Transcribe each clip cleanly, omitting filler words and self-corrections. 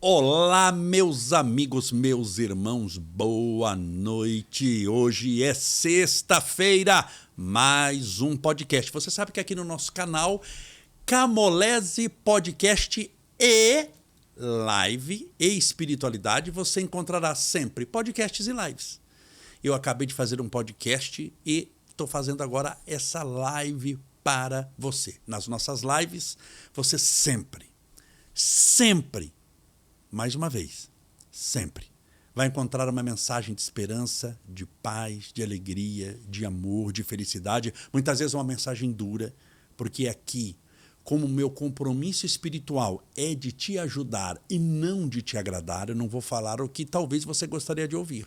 Olá, meus amigos, meus irmãos, boa noite. Hoje é sexta-feira, mais um podcast. Você sabe que aqui no nosso canal, Camolese Podcast e Live e Espiritualidade, você encontrará sempre podcasts e lives. Eu acabei de fazer um podcast e estou fazendo agora essa live para você. Nas nossas lives, você sempre, mais uma vez, sempre vai encontrar uma mensagem de esperança, de paz, de alegria, de amor, de felicidade. Muitas vezes uma mensagem dura, porque aqui, como o meu compromisso espiritual é de te ajudar e não de te agradar, eu não vou falar o que talvez você gostaria de ouvir,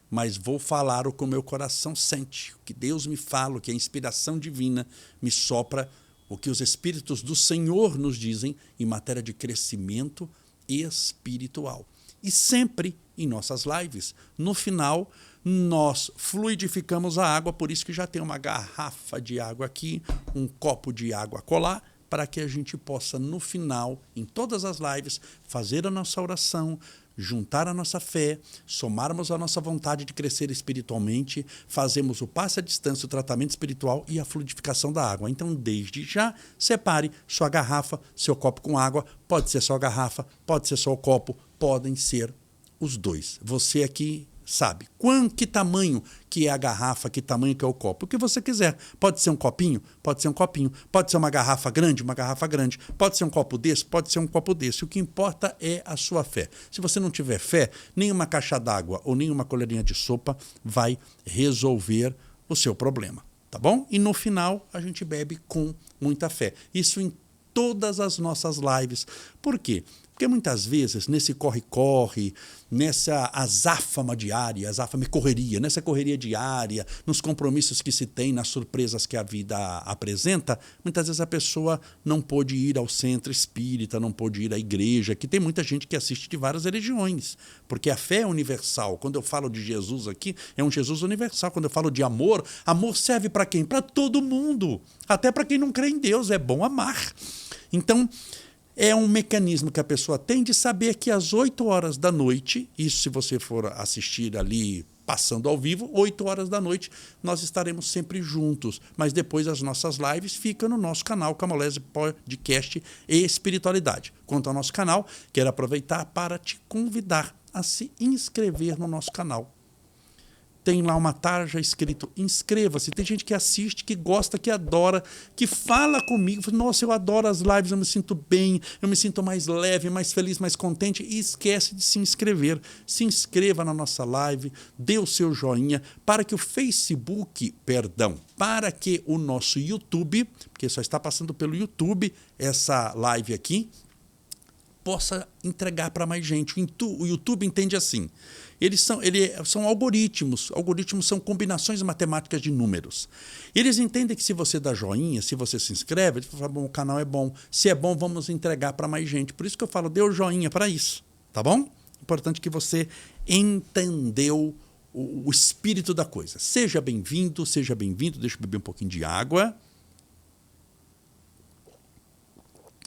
mas vou falar o que o meu coração sente, o que Deus me fala, o que a inspiração divina me sopra, o que os Espíritos do Senhor nos dizem em matéria de crescimento espiritual. E sempre em nossas lives, no final, nós fluidificamos a água, por isso que já tem uma garrafa de água aqui, um copo de água colar, para que a gente possa, no final, em todas as lives, fazer a nossa oração, juntar a nossa fé, somarmos a nossa vontade de crescer espiritualmente, fazemos o passe à distância, o tratamento espiritual e a fluidificação da água. Então, desde já, separe sua garrafa, seu copo com água, pode ser só a garrafa, pode ser só o copo, podem ser os dois. Você aqui sabe que tamanho que é a garrafa, que tamanho que é o copo, o que você quiser. Pode ser um copinho, pode ser um copinho, pode ser uma garrafa grande, pode ser um copo desse, pode ser um copo desse. O que importa é a sua fé. Se você não tiver fé, nenhuma caixa d'água ou nenhuma colherinha de sopa vai resolver o seu problema, tá bom? E no final a gente bebe com muita fé. Isso em todas as nossas lives. Por quê? Porque muitas vezes, nesse corre-corre, nessa azáfama diária, correria, nessa correria diária, nos compromissos que se tem, nas surpresas que a vida apresenta, muitas vezes a pessoa não pôde ir ao centro espírita, não pôde ir à igreja, que tem muita gente que assiste de várias religiões, porque a fé é universal. Quando eu falo de Jesus aqui, é um Jesus universal. Quando eu falo de amor, amor serve para quem? Para todo mundo, até para quem não crê em Deus, é bom amar. Então, é um mecanismo que a pessoa tem de saber que às 8 horas da noite, isso se você for assistir ali passando ao vivo, 8 horas da noite, nós estaremos sempre juntos. Mas depois as nossas lives ficam no nosso canal Camolese Podcast e Espiritualidade. Quanto ao nosso canal, quero aproveitar para te convidar a se inscrever no nosso canal. Tem lá uma tarja escrito inscreva-se. Tem gente que assiste, que gosta, que adora, que fala comigo. Nossa, eu adoro as lives, eu me sinto bem, eu me sinto mais leve, mais feliz, mais contente. E esquece de se inscrever. Se inscreva na nossa live, dê o seu joinha para que para que o nosso YouTube, porque só está passando pelo YouTube essa live aqui, possa entregar para mais gente. O YouTube entende assim. Eles são algoritmos. Algoritmos são combinações matemáticas de números. Eles entendem que se você dá joinha, se você se inscreve, eles falam, bom, o canal é bom. Se é bom, vamos entregar para mais gente. Por isso que eu falo, dê o joinha para isso. Tá bom? Importante que você entendeu o espírito da coisa. Seja bem-vindo. Deixa eu beber um pouquinho de água.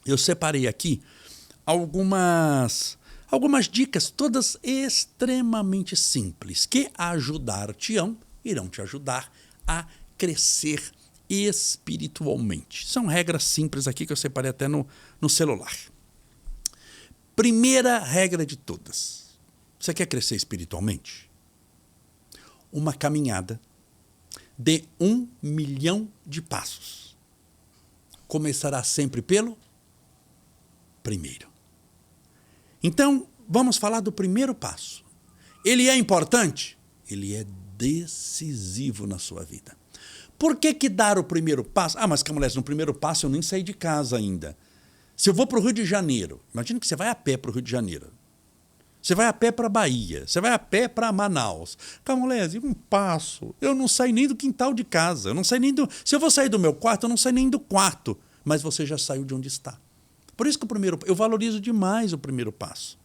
Eu separei aqui algumas dicas, todas extremamente simples, que irão te ajudar a crescer espiritualmente. São regras simples aqui que eu separei até no celular. Primeira regra de todas. Você quer crescer espiritualmente? Uma caminhada de 1 milhão de passos. Começará sempre pelo primeiro. Então, vamos falar do primeiro passo. Ele é importante? Ele é decisivo na sua vida. Por que dar o primeiro passo? Mas Camolese, no primeiro passo eu nem saí de casa ainda. Se eu vou para o Rio de Janeiro, imagina que você vai a pé para o Rio de Janeiro. Você vai a pé para a Bahia, você vai a pé para Manaus. Camolese, um passo. Eu não saio nem do quintal de casa. Eu não saio nem Se eu vou sair do meu quarto, eu não saio nem do quarto. Mas você já saiu de onde está. Por isso que eu valorizo demais o primeiro passo.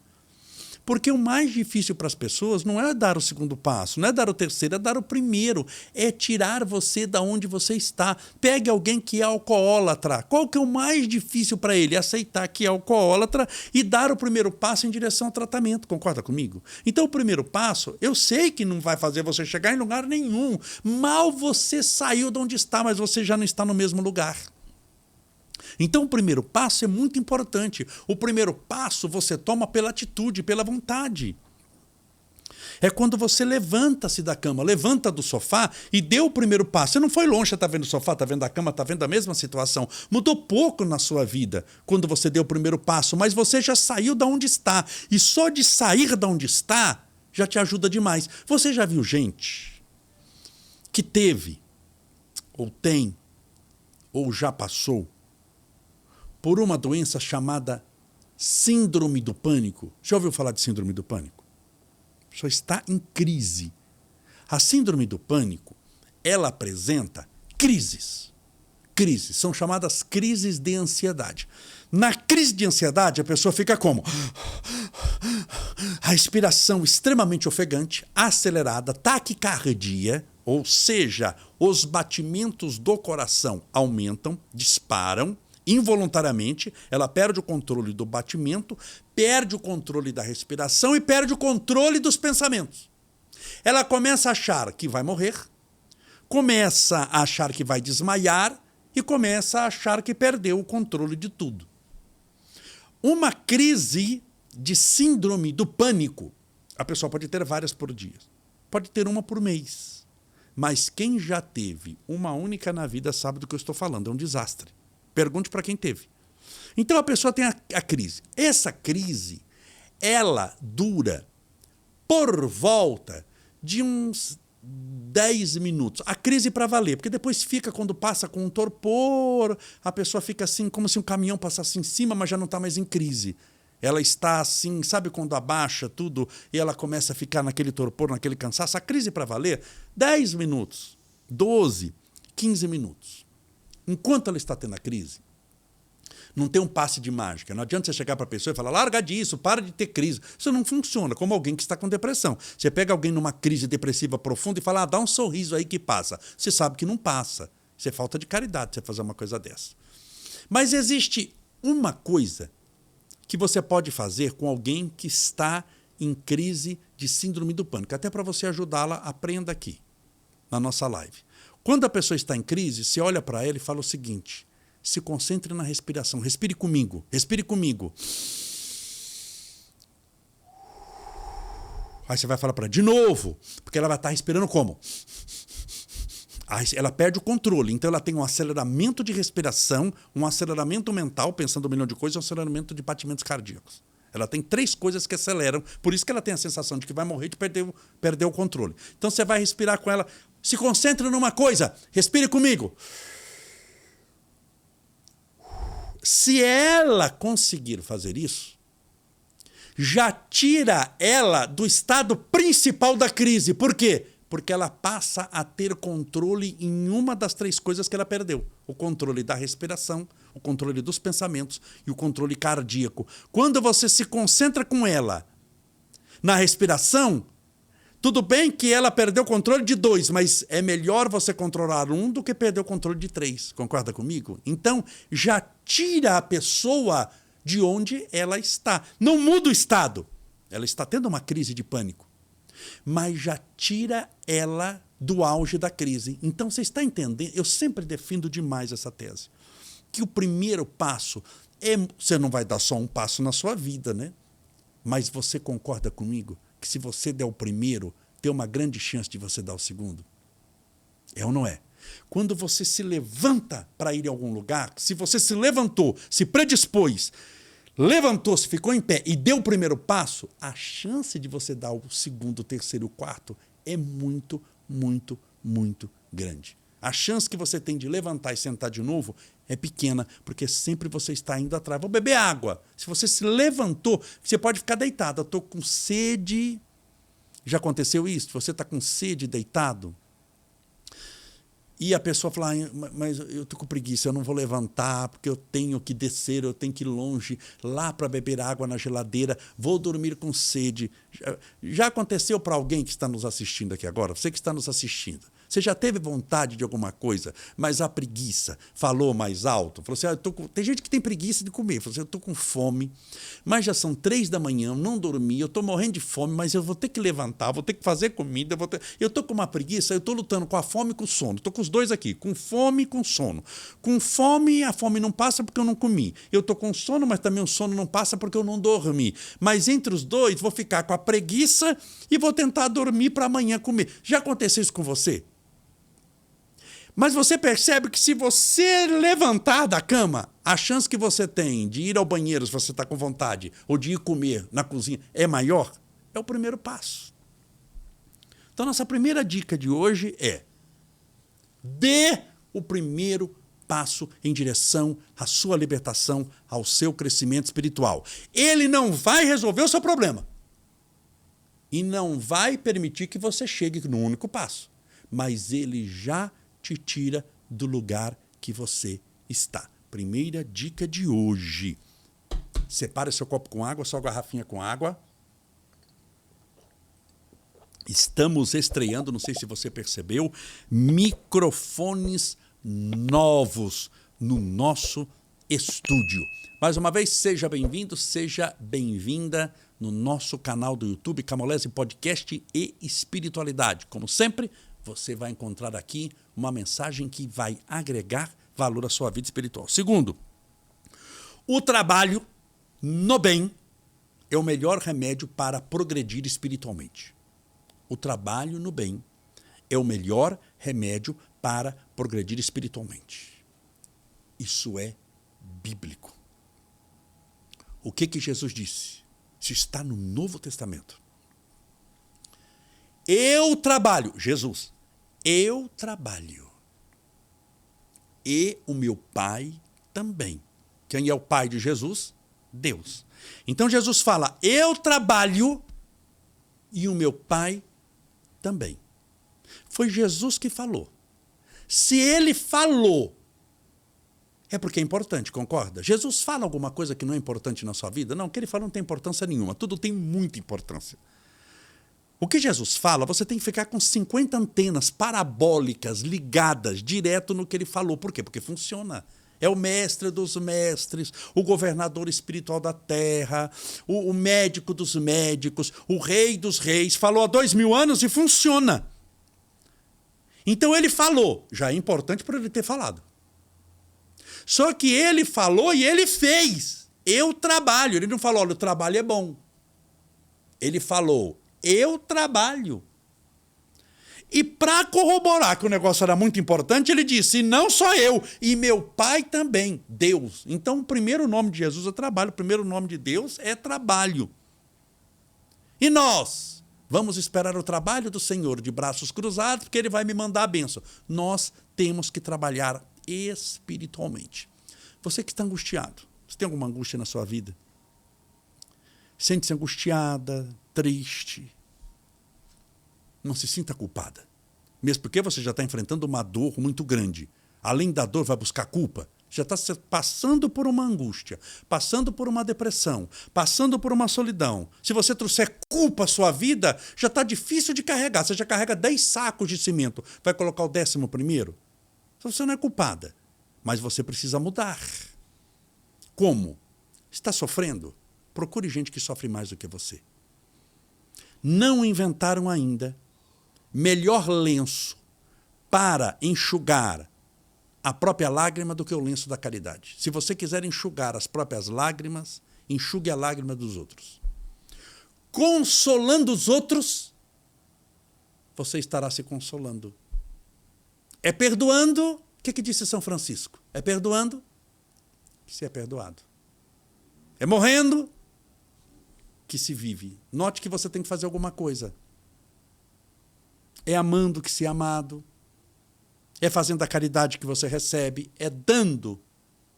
Porque o mais difícil para as pessoas não é dar o segundo passo, não é dar o terceiro, é dar o primeiro. É tirar você da onde você está. Pegue alguém que é alcoólatra. Qual que é o mais difícil para ele? Aceitar que é alcoólatra e dar o primeiro passo em direção ao tratamento. Concorda comigo? Então, o primeiro passo, eu sei que não vai fazer você chegar em lugar nenhum. Mal você saiu de onde está, mas você já não está no mesmo lugar. Então, o primeiro passo é muito importante. O primeiro passo você toma pela atitude, pela vontade. É quando você levanta-se da cama, levanta do sofá e deu o primeiro passo. Você não foi longe, você está vendo o sofá, está vendo a cama, está vendo a mesma situação. Mudou pouco na sua vida quando você deu o primeiro passo, mas você já saiu da onde está. E só de sair da onde está já te ajuda demais. Você já viu gente que teve, ou tem, ou já passou por uma doença chamada síndrome do pânico? Já ouviu falar de síndrome do pânico? A pessoa está em crise. A síndrome do pânico, ela apresenta crises. Crises, são chamadas crises de ansiedade. Na crise de ansiedade, a pessoa fica como? A respiração extremamente ofegante, acelerada, taquicardia, ou seja, os batimentos do coração aumentam, disparam, involuntariamente, ela perde o controle do batimento, perde o controle da respiração e perde o controle dos pensamentos. Ela começa a achar que vai morrer, começa a achar que vai desmaiar e começa a achar que perdeu o controle de tudo. Uma crise de síndrome do pânico, a pessoa pode ter várias por dia, pode ter uma por mês, mas quem já teve uma única na vida sabe do que eu estou falando, é um desastre. Pergunte para quem teve. Então a pessoa tem a crise. Essa crise, ela dura por volta de uns 10 minutos. A crise para valer, porque depois fica, quando passa com um torpor, a pessoa fica assim, como se um caminhão passasse em cima, mas já não está mais em crise. Ela está assim, sabe quando abaixa tudo e ela começa a ficar naquele torpor, naquele cansaço? A crise para valer, 10 minutos, 12, 15 minutos. Enquanto ela está tendo a crise, não tem um passe de mágica. Não adianta você chegar para a pessoa e falar, larga disso, para de ter crise. Isso não funciona, como alguém que está com depressão. Você pega alguém numa crise depressiva profunda e fala, dá um sorriso aí que passa. Você sabe que não passa. Isso é falta de caridade, você fazer uma coisa dessa. Mas existe uma coisa que você pode fazer com alguém que está em crise de síndrome do pânico. Até para você ajudá-la, aprenda aqui, na nossa live. Quando a pessoa está em crise, você olha para ela e fala o seguinte, se concentre na respiração, respire comigo, respire comigo. Aí você vai falar para ela de novo, porque ela vai estar respirando como? Aí ela perde o controle, então ela tem um aceleramento de respiração, um aceleramento mental, pensando um milhão de coisas, e um aceleramento de batimentos cardíacos. Ela tem 3 coisas que aceleram, por isso que ela tem a sensação de que vai morrer, de perder o controle. Então você vai respirar com ela, se concentre numa coisa, respire comigo. Se ela conseguir fazer isso, já tira ela do estado principal da crise. Por quê? Porque ela passa a ter controle em uma das 3 coisas que ela perdeu. O controle da respiração, o controle dos pensamentos e o controle cardíaco. Quando você se concentra com ela na respiração, tudo bem que ela perdeu o controle de 2, mas é melhor você controlar 1 do que perder o controle de 3. Concorda comigo? Então, já tira a pessoa de onde ela está. Não muda o estado. Ela está tendo uma crise de pânico. Mas já tira ela do auge da crise. Então, você está entendendo? Eu sempre defendo demais essa tese. Que o primeiro passo é... Você não vai dar só um passo na sua vida, né? Mas você concorda comigo que se você der o primeiro, tem uma grande chance de você dar o segundo? É ou não é? Quando você se levanta para ir a algum lugar, se você se levantou, se predispôs, levantou-se, ficou em pé e deu o primeiro passo, a chance de você dar o segundo, o terceiro e o quarto é muito, muito, muito grande. A chance que você tem de levantar e sentar de novo é pequena, porque sempre você está indo atrás. Vou beber água. Se você se levantou, você pode ficar deitado. Eu estou com sede. Já aconteceu isso? Você está com sede deitado? E a pessoa fala, mas eu estou com preguiça, eu não vou levantar, porque eu tenho que descer, eu tenho que ir longe, lá para beber água na geladeira, vou dormir com sede. Já aconteceu para alguém que está nos assistindo aqui agora? Você que está nos assistindo. Você já teve vontade de alguma coisa, mas a preguiça falou mais alto? Falou assim, tem gente que tem preguiça de comer. Falou assim, eu estou com fome, mas já são 3 da manhã, eu não dormi, eu estou morrendo de fome, mas eu vou ter que levantar, vou ter que fazer comida. Eu estou com uma preguiça, eu estou lutando com a fome e com o sono. Estou com os dois aqui, com fome e com sono. Com fome, a fome não passa porque eu não comi. Eu estou com sono, mas também o sono não passa porque eu não dormi. Mas entre os dois, vou ficar com a preguiça e vou tentar dormir para amanhã comer. Já aconteceu isso com você? Mas você percebe que se você levantar da cama, a chance que você tem de ir ao banheiro se você está com vontade, ou de ir comer na cozinha, é maior? É o primeiro passo. Então, nossa primeira dica de hoje é: dê o primeiro passo em direção à sua libertação, ao seu crescimento espiritual. Ele não vai resolver o seu problema. E não vai permitir que você chegue no único passo. Mas ele já te tira do lugar que você está. Primeira dica de hoje. Separe seu copo com água, sua garrafinha com água. Estamos estreando, não sei se você percebeu, microfones novos no nosso estúdio. Mais uma vez, seja bem-vindo, seja bem-vinda no nosso canal do YouTube, Camolese Podcast e Espiritualidade. Como sempre, você vai encontrar aqui uma mensagem que vai agregar valor à sua vida espiritual. Segundo, o trabalho no bem é o melhor remédio para progredir espiritualmente. O trabalho no bem é o melhor remédio para progredir espiritualmente. Isso é bíblico. O que Jesus disse? Isso está no Novo Testamento. Eu trabalho, Jesus, eu trabalho. E o meu Pai também. Quem é o Pai de Jesus? Deus. Então Jesus fala, eu trabalho e o meu Pai também. Foi Jesus que falou. Se ele falou, é porque é importante, concorda? Jesus fala alguma coisa que não é importante na sua vida? Não, o que ele fala não tem importância nenhuma. Tudo tem muita importância. O que Jesus fala, você tem que ficar com 50 antenas parabólicas ligadas direto no que ele falou. Por quê? Porque funciona. É o mestre dos mestres, o governador espiritual da terra, o médico dos médicos, o rei dos reis. Falou há 2000 anos e funciona. Então ele falou. Já é importante por ele ter falado. Só que ele falou e ele fez. Eu trabalho. Ele não falou, olha, o trabalho é bom. Ele falou, eu trabalho. E para corroborar que o negócio era muito importante, ele disse, e não só eu, e meu Pai também, Deus. Então, o primeiro nome de Jesus é trabalho, o primeiro nome de Deus é trabalho. E nós vamos esperar o trabalho do Senhor de braços cruzados, porque ele vai me mandar a bênção. Nós temos que trabalhar espiritualmente. Você que está angustiado, você tem alguma angústia na sua vida? Sente-se angustiada, triste? Não se sinta culpada. Mesmo porque você já está enfrentando uma dor muito grande. Além da dor, vai buscar culpa. Já está passando por uma angústia, passando por uma depressão, passando por uma solidão. Se você trouxer culpa à sua vida, já está difícil de carregar. Você já carrega 10 sacos de cimento. Vai colocar o 11º? Você não é culpada. Mas você precisa mudar. Como? Está sofrendo? Procure gente que sofre mais do que você. Não inventaram ainda melhor lenço para enxugar a própria lágrima do que o lenço da caridade. Se você quiser enxugar as próprias lágrimas, enxugue a lágrima dos outros. Consolando os outros, você estará se consolando. É perdoando, o que disse São Francisco? É perdoando que se é perdoado. É morrendo que se vive. Note que você tem que fazer alguma coisa. É amando que se é amado. É fazendo a caridade que você recebe. É dando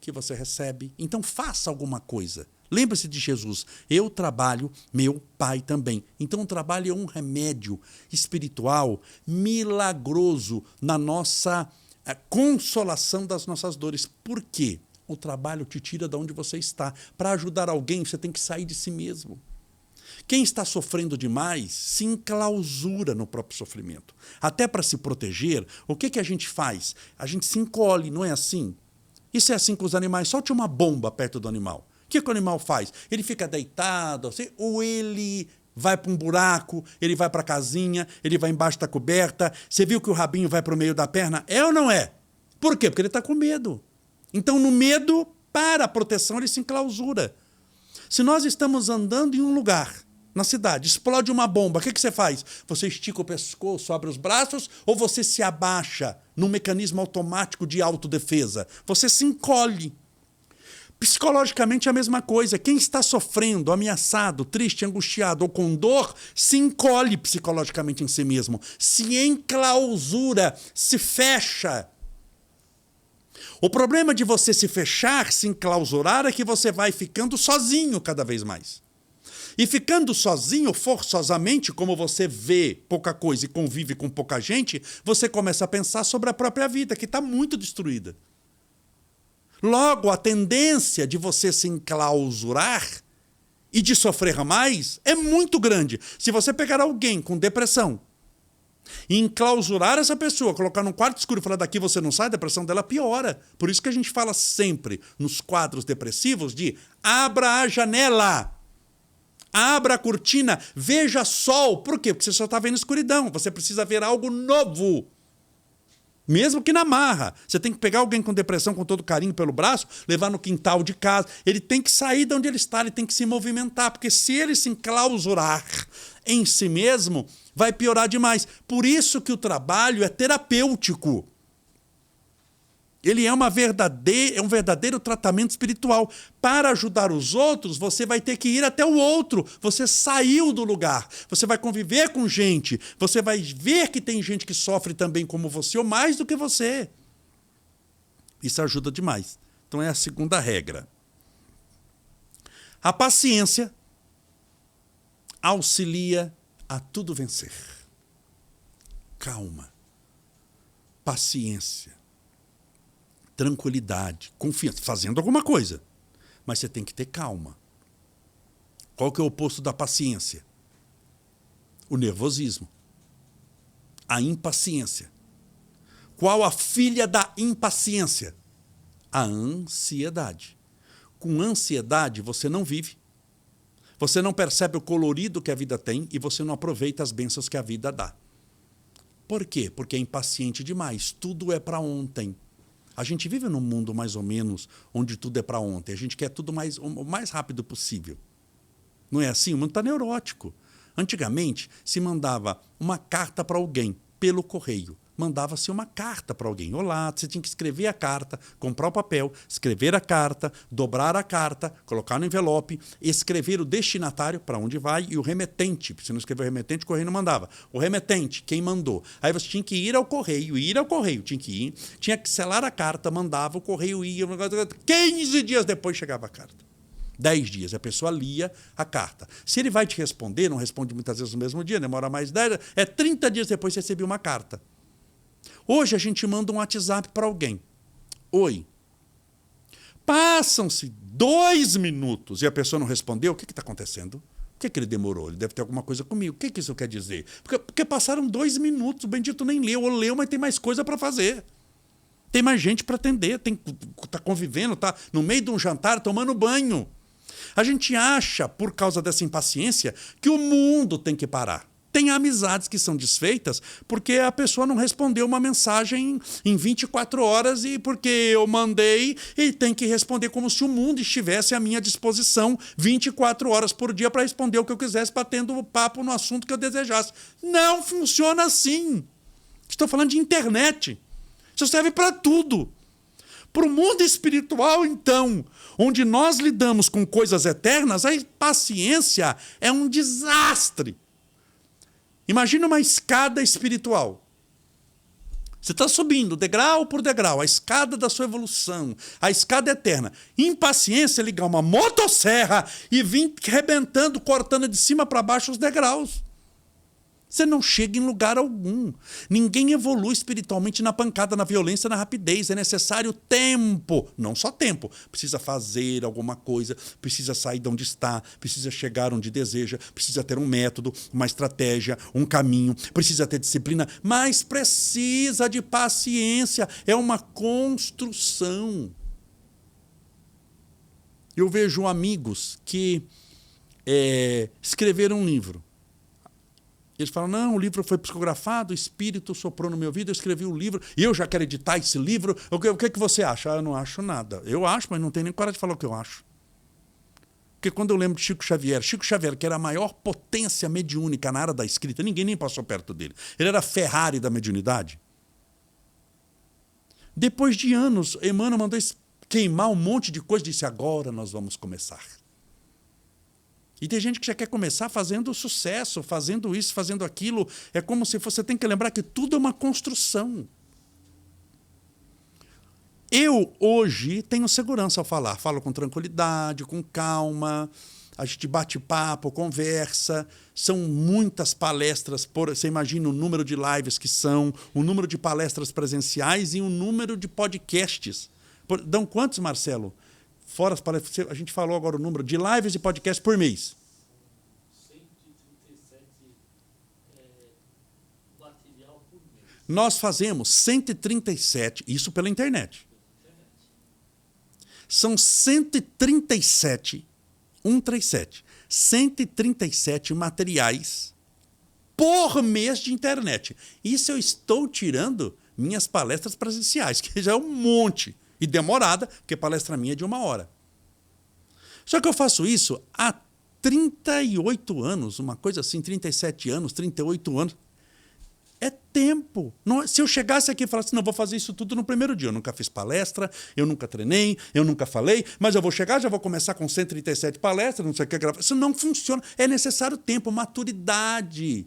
que você recebe. Então faça alguma coisa. Lembre-se de Jesus. Eu trabalho, meu Pai também. Então o trabalho é um remédio espiritual milagroso na nossa a consolação das nossas dores. Por quê? O trabalho te tira de onde você está. Para ajudar alguém, você tem que sair de si mesmo. Quem está sofrendo demais se enclausura no próprio sofrimento. Até para se proteger, o que a gente faz? A gente se encolhe, não é assim? Isso é assim com os animais. Solte uma bomba perto do animal. O que o animal faz? Ele fica deitado, assim, ou ele vai para um buraco, ele vai para a casinha, ele vai embaixo da coberta. Você viu que o rabinho vai para o meio da perna? É ou não é? Por quê? Porque ele está com medo. Então, no medo, para a proteção, ele se enclausura. Se nós estamos andando em um lugar, na cidade, explode uma bomba, o que você faz? Você estica o pescoço, abre os braços, ou você se abaixa num mecanismo automático de autodefesa? Você se encolhe. Psicologicamente é a mesma coisa. Quem está sofrendo, ameaçado, triste, angustiado ou com dor, se encolhe psicologicamente em si mesmo, se enclausura, se fecha. O problema de você se fechar, se enclausurar, é que você vai ficando sozinho cada vez mais. E ficando sozinho, forçosamente, como você vê pouca coisa e convive com pouca gente, você começa a pensar sobre a própria vida, que está muito destruída. Logo, a tendência de você se enclausurar e de sofrer mais é muito grande. Se você pegar alguém com depressão e enclausurar essa pessoa, colocar num quarto escuro e falar daqui você não sai, a depressão dela piora. Por isso que a gente fala sempre nos quadros depressivos de abra a janela, abra a cortina, veja sol. Por quê? Porque você só está vendo escuridão. Você precisa ver algo novo. Mesmo que na marra. Você tem que pegar alguém com depressão com todo carinho pelo braço, levar no quintal de casa. Ele tem que sair de onde ele está, ele tem que se movimentar. Porque se ele se enclausurar em si mesmo, vai piorar demais. Por isso que o trabalho é terapêutico. Ele é um verdadeiro tratamento espiritual. Para ajudar os outros, você vai ter que ir até o outro. Você saiu do lugar. Você vai conviver com gente. Você vai ver que tem gente que sofre também como você ou mais do que você. Isso ajuda demais. Então é a segunda regra. A paciência auxilia a tudo vencer. Calma. Paciência. Tranquilidade, confiança, fazendo alguma coisa. Mas você tem que ter calma. Qual que é o oposto da paciência? O nervosismo. A impaciência. Qual a filha da impaciência? A ansiedade. Com ansiedade, você não vive. Você não percebe o colorido que a vida tem e você não aproveita as bênçãos que a vida dá. Por quê? Porque é impaciente demais. Tudo é para ontem. A gente vive num mundo mais ou menos onde tudo é para ontem. A gente quer tudo o mais rápido possível. Não é assim? O mundo está neurótico. Antigamente, se mandava uma carta para alguém pelo correio. Mandava-se uma carta para alguém. Olá, você tinha que escrever a carta, comprar o papel, escrever a carta, dobrar a carta, colocar no envelope, escrever o destinatário, para onde vai, e o remetente. Se não escrever o remetente, o correio não mandava. O remetente, quem mandou. Aí você tinha que ir ao correio, tinha que selar a carta, mandava, o correio ia. 15 dias depois chegava a carta. 10 dias, a pessoa lia a carta. Se ele vai te responder, não responde muitas vezes no mesmo dia, demora mais 10, 30 dias depois você recebeu uma carta. Hoje a gente manda um WhatsApp para alguém. Oi. Passam-se 2 minutos e a pessoa não respondeu. O que está acontecendo? Por que ele demorou? Ele deve ter alguma coisa comigo. O que isso quer dizer? Porque passaram 2 minutos, o bendito nem leu. Ou leu, mas tem mais coisa para fazer. Tem mais gente para atender. Está convivendo, está no meio de um jantar, tomando banho. A gente acha, por causa dessa impaciência, que o mundo tem que parar. Tem amizades que são desfeitas porque a pessoa não respondeu uma mensagem em 24 horas e porque eu mandei, ele tem que responder como se o mundo estivesse à minha disposição 24 horas por dia para responder o que eu quisesse, batendo papo no assunto que eu desejasse. Não funciona assim. Estou falando de internet. Isso serve para tudo. Para o mundo espiritual, então, onde nós lidamos com coisas eternas, a paciência é um desastre. Imagina uma escada espiritual. Você está subindo degrau por degrau, a escada da sua evolução, a escada eterna. Impaciência é ligar uma motosserra e vir rebentando, cortando de cima para baixo os degraus. Você não chega em lugar algum. Ninguém evolui espiritualmente na pancada, na violência, na rapidez. É necessário tempo. Não só tempo. Precisa fazer alguma coisa, precisa sair de onde está, precisa chegar onde deseja, precisa ter um método, uma estratégia, um caminho, precisa ter disciplina, mas precisa de paciência. É uma construção. Eu vejo amigos que escreveram um livro. Eles falam, não, o livro foi psicografado, o espírito soprou no meu ouvido, eu escrevi o livro, e eu já quero editar esse livro. O que você acha? Eu não acho nada. Eu acho, mas não tenho nem coragem de falar o que eu acho. Porque quando eu lembro de Chico Xavier, que era a maior potência mediúnica na área da escrita, ninguém nem passou perto dele. Ele era a Ferrari da mediunidade. Depois de anos, Emmanuel mandou queimar um monte de coisa e disse, agora nós vamos começar. E tem gente que já quer começar fazendo sucesso, fazendo isso, fazendo aquilo. É como se você tem que lembrar que tudo é uma construção. Eu, hoje, tenho segurança ao falar. Falo com tranquilidade, com calma. A gente bate papo, conversa. São muitas palestras. Você imagina o número de lives que são, o número de palestras presenciais e o número de podcasts. Dão quantos, Marcelo? Fora as palestras, a gente falou agora o número de lives e podcasts por mês. 137 material por mês. Nós fazemos 137, isso pela internet. São 137 materiais por mês de internet. Isso eu estou tirando minhas palestras presenciais, que já é um monte. E demorada, porque palestra minha é de 1 hora. Só que eu faço isso há 38 anos, uma coisa assim, 37 anos, 38 anos. É tempo. Não, se eu chegasse aqui e falasse, não, vou fazer isso tudo no primeiro dia. Eu nunca fiz palestra, eu nunca treinei, eu nunca falei, mas eu vou chegar, já vou começar com 137 palestras, não sei o que gravar. Isso não funciona. É necessário tempo, maturidade.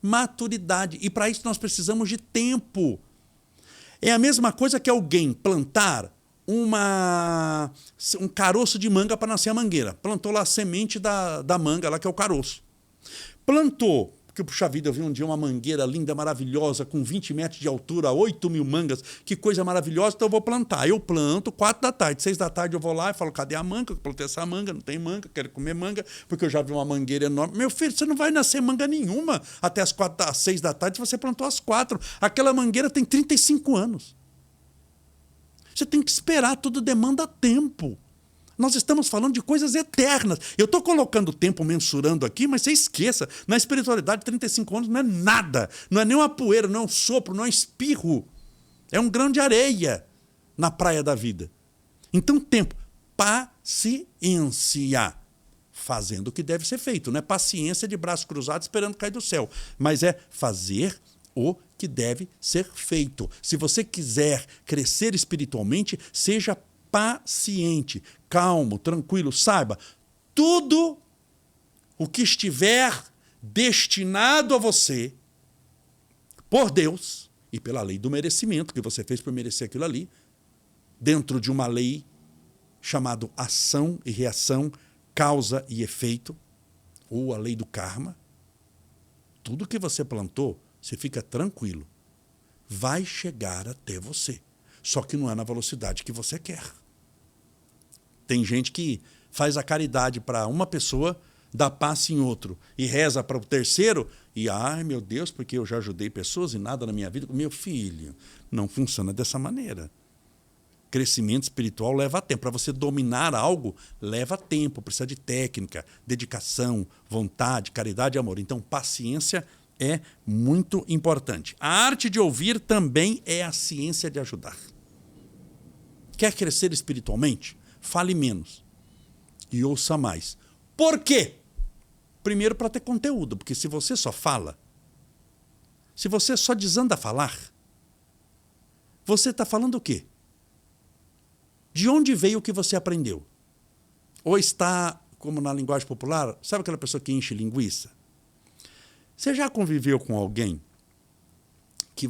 Maturidade. E para isso nós precisamos de tempo. É a mesma coisa que alguém plantar um caroço de manga para nascer a mangueira. Plantou lá a semente da manga, lá que é o caroço. Plantou, porque, puxa vida, eu vi um dia uma mangueira linda, maravilhosa, com 20 metros de altura, 8.000 mangas, que coisa maravilhosa, então eu vou plantar. Eu planto 4 da tarde, 6 da tarde eu vou lá e falo, cadê a manga? Eu plantei essa manga, não tem manga, quero comer manga, porque eu já vi uma mangueira enorme. Meu filho, você não vai nascer manga nenhuma até às 6 da tarde, você plantou às 4. Aquela mangueira tem 35 anos. Você tem que esperar, tudo demanda tempo. Nós estamos falando de coisas eternas. Eu estou colocando o tempo mensurando aqui, mas você esqueça. Na espiritualidade, 35 anos não é nada. Não é nem uma poeira, não é um sopro, não é um espirro. É um grão de areia na praia da vida. Então, tempo. Paciência. Fazendo o que deve ser feito. Não é paciência de braço cruzado esperando cair do céu. Mas é fazer o que deve ser feito. Se você quiser crescer espiritualmente, seja paciente, calmo, tranquilo. Saiba, tudo o que estiver destinado a você por Deus e pela lei do merecimento, que você fez por merecer aquilo ali, dentro de uma lei chamada ação e reação, causa e efeito, ou a lei do karma, tudo que você plantou, você fica tranquilo, vai chegar até você. Só que não é na velocidade que você quer. Tem gente que faz a caridade para uma pessoa, dá passe em outro e reza para o terceiro e, ai meu Deus, porque eu já ajudei pessoas e nada na minha vida. Meu filho, não funciona dessa maneira. Crescimento espiritual leva tempo. Para você dominar algo, leva tempo, precisa de técnica, dedicação, vontade, caridade e amor. Então, paciência é muito importante. A arte de ouvir também é a ciência de ajudar. Quer crescer espiritualmente? Fale menos e ouça mais. Por quê? Primeiro, para ter conteúdo, porque se você só fala, se você só desanda a falar, você está falando o quê? De onde veio o que você aprendeu? Ou está, como na linguagem popular, sabe aquela pessoa que enche linguiça? Você já conviveu com alguém que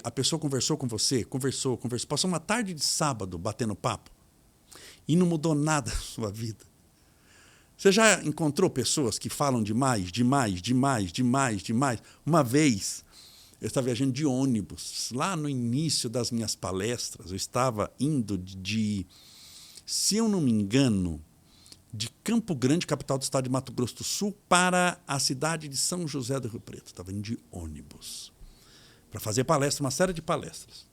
a pessoa conversou com você, conversou, passou uma tarde de sábado batendo papo e não mudou nada na sua vida? Você já encontrou pessoas que falam demais, demais, demais, demais, demais? Uma vez, eu estava viajando de ônibus, lá no início das minhas palestras, eu estava indo se eu não me engano, de Campo Grande, capital do estado de Mato Grosso do Sul, para a cidade de São José do Rio Preto. Estava indo de ônibus para fazer palestra, uma série de palestras.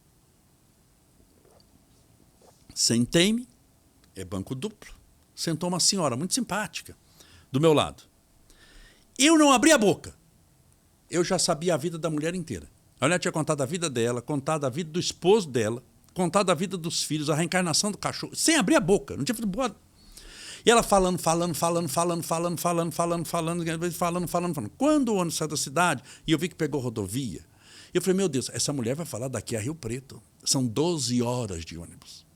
Sentei-me, é banco duplo, sentou uma senhora muito simpática do meu lado. Eu não abri a boca. Eu já sabia a vida da mulher inteira. Ela tinha contado a vida dela, contado a vida do esposo dela, contado a vida dos filhos, a reencarnação do cachorro, sem abrir a boca. Não tinha feito boa. E ela falando. Quando o ônibus saiu da cidade, e eu vi que pegou rodovia, eu falei, meu Deus, essa mulher vai falar daqui a Rio Preto. São 12 horas de ônibus.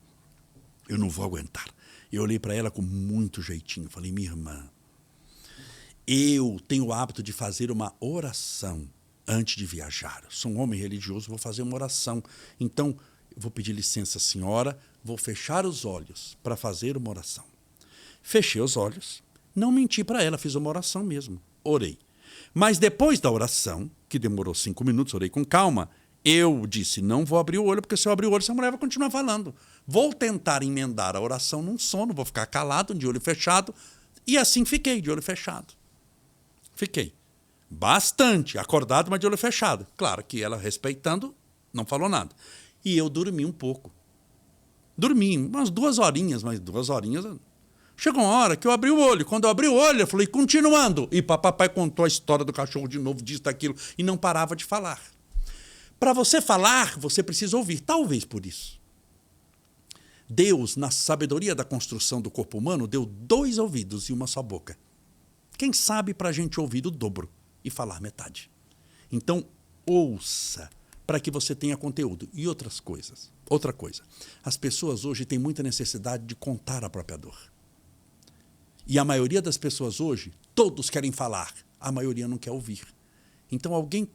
Eu não vou aguentar. Eu olhei para ela com muito jeitinho. Falei, minha irmã, eu tenho o hábito de fazer uma oração antes de viajar. Eu sou um homem religioso, vou fazer uma oração. Então, eu vou pedir licença, senhora, vou fechar os olhos para fazer uma oração. Fechei os olhos, não menti para ela, fiz uma oração mesmo, orei. Mas depois da oração, que demorou 5 minutos, orei com calma, eu disse, não vou abrir o olho, porque se eu abrir o olho, essa mulher vai continuar falando. Vou tentar emendar a oração num sono, vou ficar calado, de olho fechado, e assim fiquei, de olho fechado. Fiquei bastante acordado, mas de olho fechado. Claro que ela, respeitando, não falou nada. E eu dormi um pouco. Dormi umas 2 horinhas, mas 2 horinhas... Chegou uma hora que eu abri o olho. Quando eu abri o olho, eu falei, continuando. E papai contou a história do cachorro de novo, disso, daquilo, e não parava de falar. Para você falar, você precisa ouvir. Talvez por isso. Deus, na sabedoria da construção do corpo humano, deu 2 ouvidos e uma só boca. Quem sabe para a gente ouvir o dobro e falar metade. Então, ouça para que você tenha conteúdo. E outras coisas. Outra coisa. As pessoas hoje têm muita necessidade de contar a própria dor. E a maioria das pessoas hoje, todos querem falar, a maioria não quer ouvir. Então alguém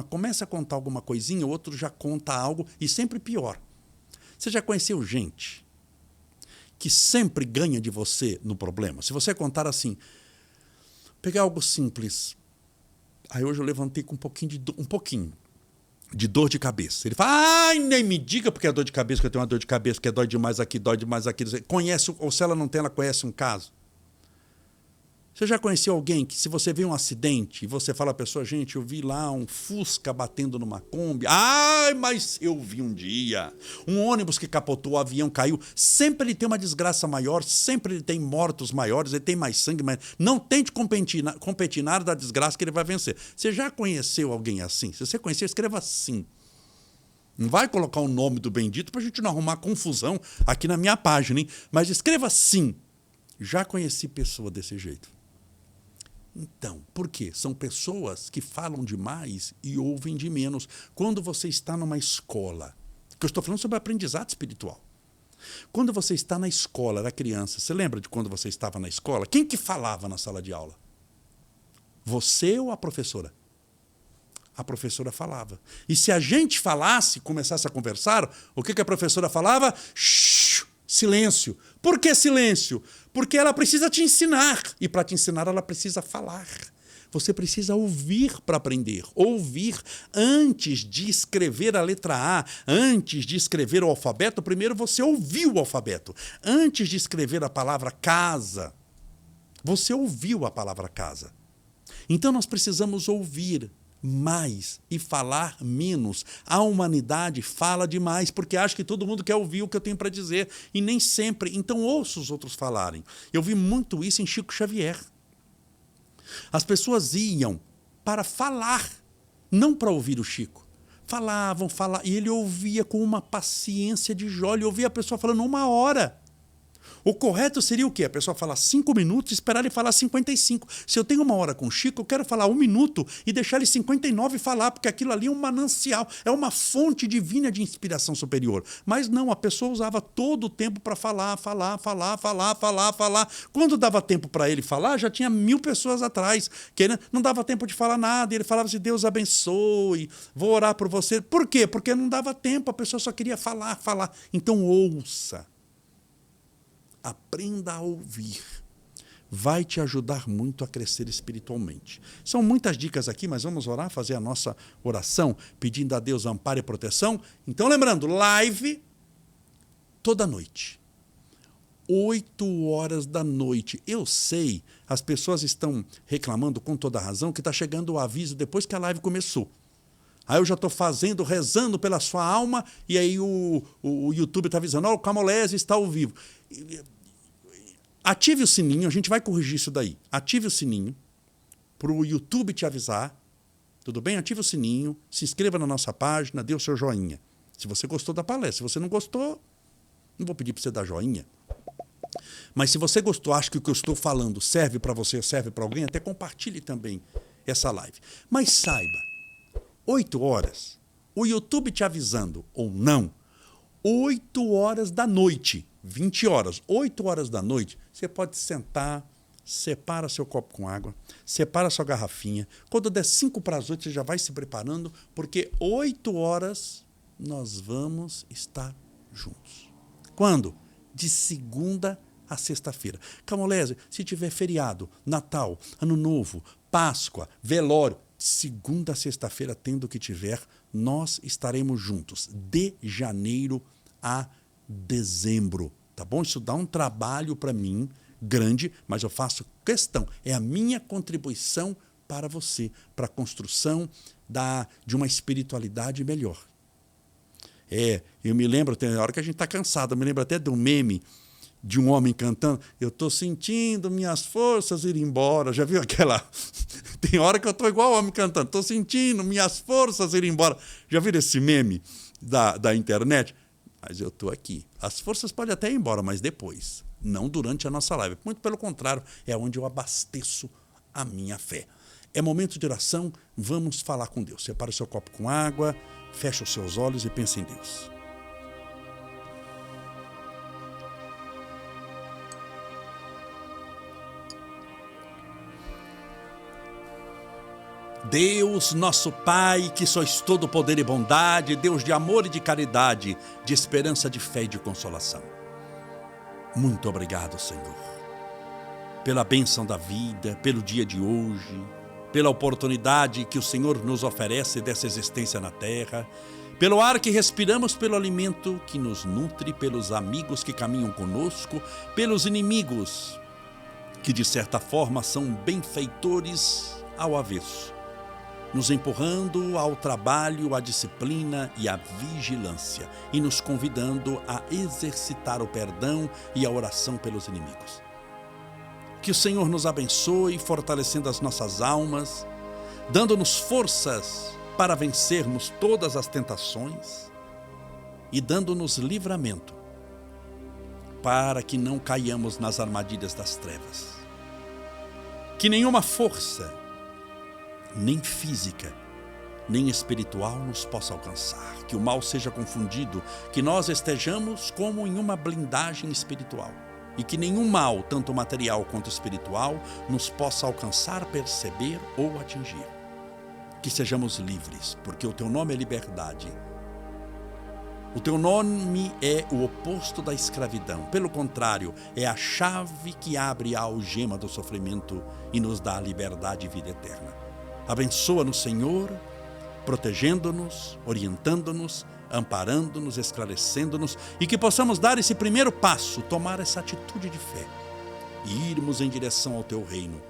começa a contar alguma coisinha, o outro já conta algo, e sempre pior. Você já conheceu gente que sempre ganha de você no problema? Se você contar assim, pegar algo simples, aí hoje eu levantei com um pouquinho de dor de cabeça. Ele fala, ai, nem me diga porque é dor de cabeça, que eu tenho uma dor de cabeça, que dói demais aqui, dói demais aqui. Conhece, ou se ela não tem, ela conhece um caso. Você já conheceu alguém que, se você vê um acidente e você fala à pessoa, gente, eu vi lá um Fusca batendo numa Kombi. Ai, mas eu vi um dia um ônibus que capotou, o avião caiu. Sempre ele tem uma desgraça maior, sempre ele tem mortos maiores, ele tem mais sangue, mas não tente competir na área da desgraça que ele vai vencer. Você já conheceu alguém assim? Se você conhecer, escreva sim. Não vai colocar o nome do bendito para a gente não arrumar confusão aqui na minha página, hein? Mas escreva sim. Já conheci pessoa desse jeito. Então, por quê? São pessoas que falam demais e ouvem de menos. Quando você está numa escola, que eu estou falando sobre aprendizado espiritual. Quando você está na escola, era criança, você lembra de quando você estava na escola? Quem que falava na sala de aula? Você ou a professora? A professora falava. E se a gente falasse, começasse a conversar, o que a professora falava? Shhh! Silêncio. Por que silêncio? Porque ela precisa te ensinar. E para te ensinar, ela precisa falar. Você precisa ouvir para aprender. Ouvir antes de escrever a letra A, antes de escrever o alfabeto, primeiro você ouviu o alfabeto. Antes de escrever a palavra casa, você ouviu a palavra casa. Então nós precisamos ouvir mais e falar menos. A humanidade fala demais porque acha que todo mundo quer ouvir o que eu tenho para dizer e nem sempre. Então ouça os outros falarem. Eu vi muito isso em Chico Xavier. As pessoas iam para falar, não para ouvir o Chico. Falavam, e ele ouvia com uma paciência de Jó. Ele ouvia a pessoa falando 1 hora. O correto seria o quê? A pessoa falar 5 minutos e esperar ele falar 55. Se eu tenho 1 hora com o Chico, eu quero falar 1 minuto e deixar ele 59 falar, porque aquilo ali é um manancial, é uma fonte divina de inspiração superior. Mas não, a pessoa usava todo o tempo para falar. Quando dava tempo para ele falar, já tinha 1000 pessoas atrás, que não dava tempo de falar nada. Ele falava assim, Deus abençoe, vou orar por você. Por quê? Porque não dava tempo, a pessoa só queria falar. Então ouça. Aprenda a ouvir. vai te ajudar muito a crescer espiritualmente. São muitas dicas aqui, mas vamos orar, fazer a nossa oração, pedindo a Deus amparo e proteção. Então, lembrando, live toda noite. 8 da noite. Eu sei, as pessoas estão reclamando com toda razão que está chegando o aviso depois que a live começou. Aí eu já estou fazendo, rezando pela sua alma, e aí o YouTube está avisando, o Camolese está ao vivo. Ative o sininho, a gente vai corrigir isso daí. Ative o sininho para o YouTube te avisar. Tudo bem? Ative o sininho, se inscreva na nossa página, dê o seu joinha. Se você gostou da palestra, se você não gostou, não vou pedir para você dar joinha. Mas se você gostou, acha que o que eu estou falando serve para você, serve para alguém, até compartilhe também essa live. Mas saiba, 8h, o YouTube te avisando ou não, 8h da noite, 20h, 8h da noite, você pode sentar, separa seu copo com água, separa sua garrafinha. Quando der 7:55, você já vai se preparando, porque 8h nós vamos estar juntos. Quando? De segunda a sexta-feira. Camolese, se tiver feriado, Natal, Ano Novo, Páscoa, velório, segunda a sexta-feira, tendo o que tiver, nós estaremos juntos, de janeiro a dezembro. Tá bom? Isso dá um trabalho para mim grande, mas eu faço questão. É a minha contribuição para você, para a construção de uma espiritualidade melhor. Eu me lembro, tem hora que a gente está cansado, eu me lembro até de um meme de um homem cantando, eu estou sentindo minhas forças ir embora. Já viu aquela? Tem hora que eu estou igual o homem cantando, estou sentindo minhas forças ir embora. Já viram esse meme da internet? Mas eu estou aqui. As forças podem até ir embora, mas depois, não durante a nossa live. Muito pelo contrário, é onde eu abasteço a minha fé. É momento de oração, vamos falar com Deus. Separa o seu copo com água, fecha os seus olhos e pense em Deus. Deus, nosso Pai, que sois todo poder e bondade, Deus de amor e de caridade, de esperança, de fé e de consolação. Muito obrigado, Senhor, pela bênção da vida, pelo dia de hoje, pela oportunidade que o Senhor nos oferece dessa existência na terra, pelo ar que respiramos, pelo alimento que nos nutre, pelos amigos que caminham conosco, pelos inimigos que, de certa forma, são benfeitores ao avesso, nos empurrando ao trabalho, à disciplina e à vigilância, e nos convidando a exercitar o perdão e a oração pelos inimigos. Que o Senhor nos abençoe, fortalecendo as nossas almas, dando-nos forças para vencermos todas as tentações e dando-nos livramento para que não caiamos nas armadilhas das trevas. Que nenhuma força, nem física, nem espiritual nos possa alcançar, que o mal seja confundido, que nós estejamos como em uma blindagem espiritual e que nenhum mal, tanto material quanto espiritual, nos possa alcançar, perceber ou atingir. Que sejamos livres, porque o teu nome é liberdade. O teu nome é o oposto da escravidão. Pelo contrário, é a chave que abre a algema do sofrimento e nos dá a liberdade e vida eterna. Abençoa-nos, Senhor, protegendo-nos, orientando-nos, amparando-nos, esclarecendo-nos, e que possamos dar esse primeiro passo, tomar essa atitude de fé e irmos em direção ao teu reino,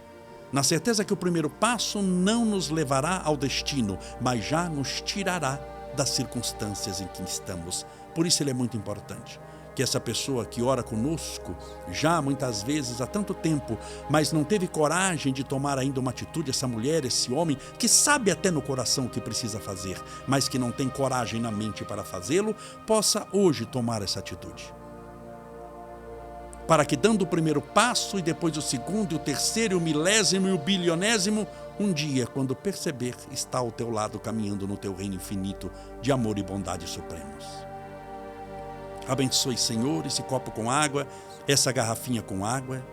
na certeza que o primeiro passo não nos levará ao destino, mas já nos tirará das circunstâncias em que estamos. Por isso ele é muito importante. Que essa pessoa que ora conosco, já muitas vezes há tanto tempo, mas não teve coragem de tomar ainda uma atitude, essa mulher, esse homem, que sabe até no coração o que precisa fazer, mas que não tem coragem na mente para fazê-lo, possa hoje tomar essa atitude. Para que, dando o primeiro passo, e depois o segundo, e o terceiro, e o milésimo e o bilionésimo, um dia, quando perceber, está ao teu lado, caminhando no teu reino infinito de amor e bondade supremos. Abençoe, Senhor, esse copo com água, essa garrafinha com água,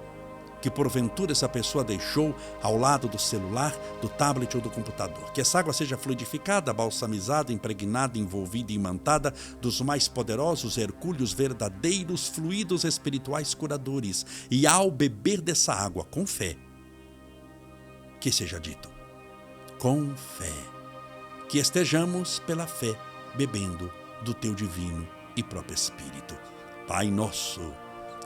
que porventura essa pessoa deixou ao lado do celular, do tablet ou do computador. Que essa água seja fluidificada, balsamizada, impregnada, envolvida e imantada dos mais poderosos hercúleos verdadeiros fluidos espirituais curadores. E ao beber dessa água com fé, que seja dito, com fé, que estejamos pela fé bebendo do teu divino e próprio Espírito. Pai nosso,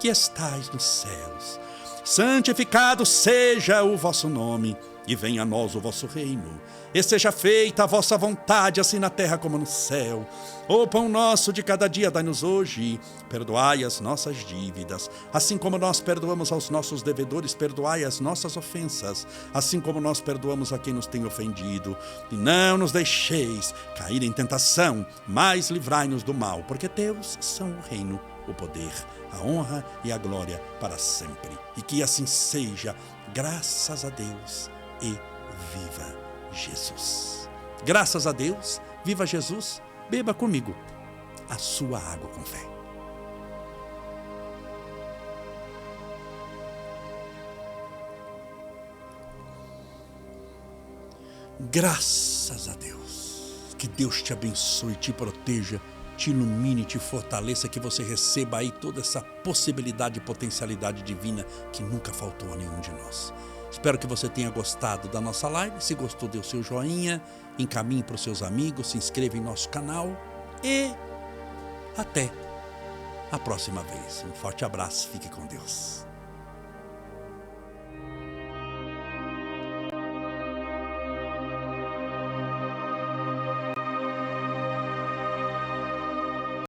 que estais nos céus, santificado seja o vosso nome, e venha a nós o vosso reino. E seja feita a vossa vontade, assim na terra como no céu. O pão nosso de cada dia dai-nos hoje. Perdoai as nossas dívidas, assim como nós perdoamos aos nossos devedores. Perdoai as nossas ofensas, assim como nós perdoamos a quem nos tem ofendido. E não nos deixeis cair em tentação, mas livrai-nos do mal, porque teus são o reino, o poder, a honra e a glória para sempre. E que assim seja, graças a Deus e viva Jesus. Graças a Deus, viva Jesus. Beba comigo a sua água com fé. Graças a Deus. Que Deus te abençoe, te proteja, te ilumine, te fortaleça, que você receba aí toda essa possibilidade e potencialidade divina que nunca faltou a nenhum de nós. Espero que você tenha gostado da nossa live. Se gostou, dê o seu joinha, encaminhe para os seus amigos, se inscreva em nosso canal e até a próxima vez. Um forte abraço, fique com Deus.